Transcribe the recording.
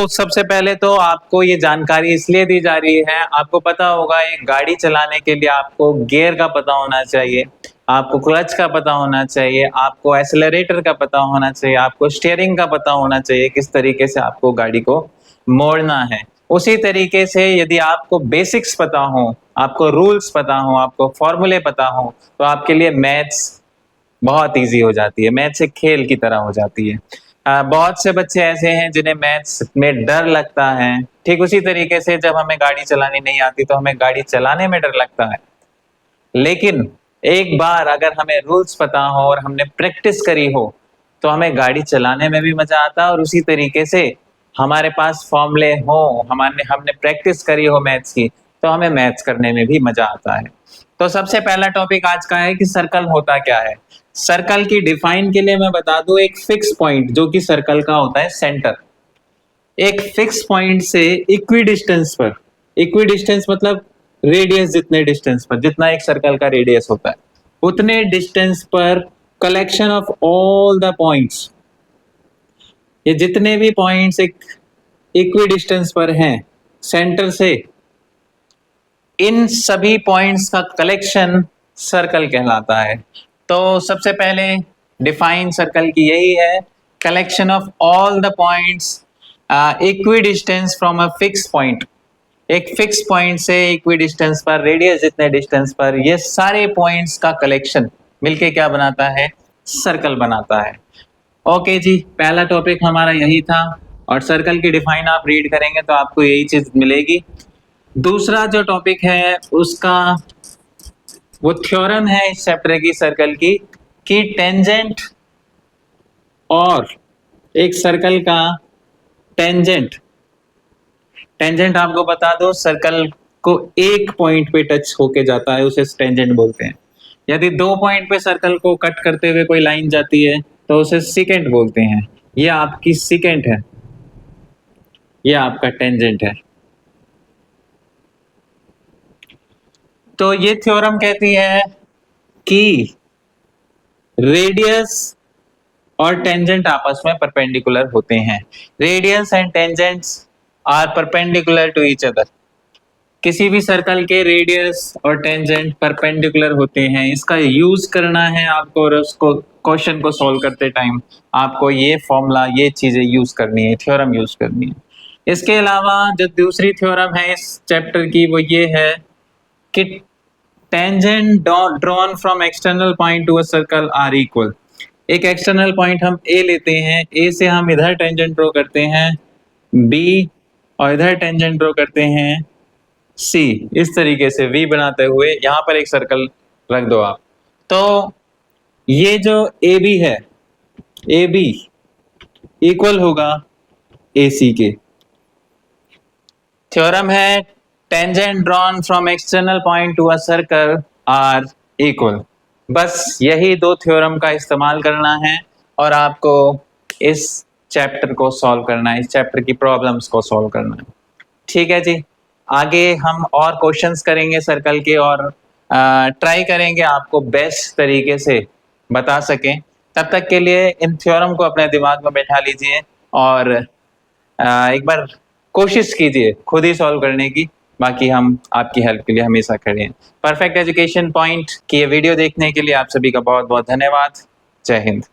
तो सबसे पहले तो आपको ये जानकारी इसलिए दी जा रही है, आपको पता होगा एक गाड़ी चलाने के लिए आपको गियर का पता होना चाहिए, आपको क्लच का पता होना चाहिए, आपको एक्सेलरेटर का पता होना चाहिए, आपको स्टीयरिंग का पता होना चाहिए, किस तरीके से आपको गाड़ी को मोड़ना है। उसी तरीके से यदि आपको बेसिक्स पता हो, आपको रूल्स पता हो, आपको फॉर्मूले पता हो, तो आपके लिए मैथ्स बहुत इजी हो जाती है, मैथ्स एक खेल की तरह हो जाती है। बहुत से बच्चे ऐसे हैं जिन्हें मैथ्स में डर लगता है। ठीक उसी तरीके से जब हमें गाड़ी चलानी नहीं आती तो हमें गाड़ी चलाने में डर लगता है, लेकिन एक बार अगर हमें रूल्स पता हो और हमने प्रैक्टिस करी हो तो हमें गाड़ी चलाने में भी मजा आता है, और उसी तरीके से हमारे पास फॉर्मूले हो, हमने प्रैक्टिस करी हो मैथ्स की, तो हमें मैथ्स करने में भी मजा आता है। तो सबसे पहला टॉपिक आज का है कि सर्कल होता क्या है। सर्कल की डिफाइन के लिए मैं बता दूं, एक फिक्स पॉइंट जो कि सर्कल का होता है सेंटर, एक फिक्स पॉइंट से इक्वी डिस्टेंस पर, इक्वी डिस्टेंस मतलब रेडियस, जितने डिस्टेंस पर, जितना एक सर्कल का रेडियस होता है उतने डिस्टेंस पर collection of all the points, ये जितने भी पॉइंट्स एक इक्वी डिस्टेंस पर हैं सेंटर से, इन सभी पॉइंट्स का कलेक्शन सर्कल कहलाता है। तो सबसे पहले डिफाइन सर्कल की यही है, collection of all the points equi distance from a fix point, एक फिक्स पॉइंट से इक्वी डिस्टेंस पर, रेडियस जितने डिस्टेंस पर, ये सारे पॉइंट्स का कलेक्शन मिलके क्या बनाता है, सर्कल बनाता है। ओके जी, पहला टॉपिक हमारा यही था, और सर्कल की डिफाइन आप रीड करेंगे तो आपको यही चीज मिलेगी। दूसरा जो टॉपिक है उसका वो थ्योरम है इस चैप्टर की सर्कल की, कि टेंजेंट और एक सर्कल का टेंजेंट, टेंजेंट आपको बता दो सर्कल को एक पॉइंट पे टच होके जाता है उसे टेंजेंट बोलते हैं। यदि दो पॉइंट पे सर्कल को कट करते हुए कोई लाइन जाती है तो उसे सिकेंट बोलते हैं। ये आपकी सिकेंट है, ये आपका टेंजेंट है। तो ये थ्योरम कहती है कि रेडियस और टेंजेंट आपस में परपेंडिकुलर होते हैं। Radius and tangents are perpendicular to each other. किसी भी सर्कल के रेडियस और टेंजेंट परपेंडिकुलर होते हैं। इसका यूज करना है आपको, और उसको क्वेश्चन को सॉल्व करते टाइम आपको ये फॉर्मूला, ये चीजें यूज करनी है, थ्योरम यूज करनी है। इसके अलावा जो दूसरी थ्योरम है इस चैप्टर की वो ये है कि tangent drawn from external point to a circle are equal. एक एक्सटर्नल पॉइंट हम ए लेते हैं, ए से हम इधर टेंजेंट ड्रॉ करते हैं बी, और इधर टेंजेंट ड्रॉ करते हैं सी। इस तरीके से वी बनाते हुए यहां पर एक सर्कल रख दो आप। तो ये जो ए बी है, ए बी इक्वल होगा ए सी के। थ्योरम है tangent drawn from external point to a circle are equal. बस यही दो थ्योरम का इस्तेमाल करना है और आपको इस चैप्टर को सॉल्व करना है, इस चैप्टर की प्रॉब्लम्स को सॉल्व करना है। ठीक है जी, आगे हम और क्वेश्चंस करेंगे सर्कल के, और ट्राई करेंगे आपको बेस्ट तरीके से बता सकें। तब तक के लिए इन थ्योरम को अपने दिमाग में बैठा लीजिए और एक बार कोशिश कीजिए खुद ही सॉल्व करने की। बाकी हम आपकी हेल्प के लिए हमेशा खड़े हैं। परफेक्ट एजुकेशन पॉइंट की ये वीडियो देखने के लिए आप सभी का बहुत बहुत धन्यवाद। जय हिंद।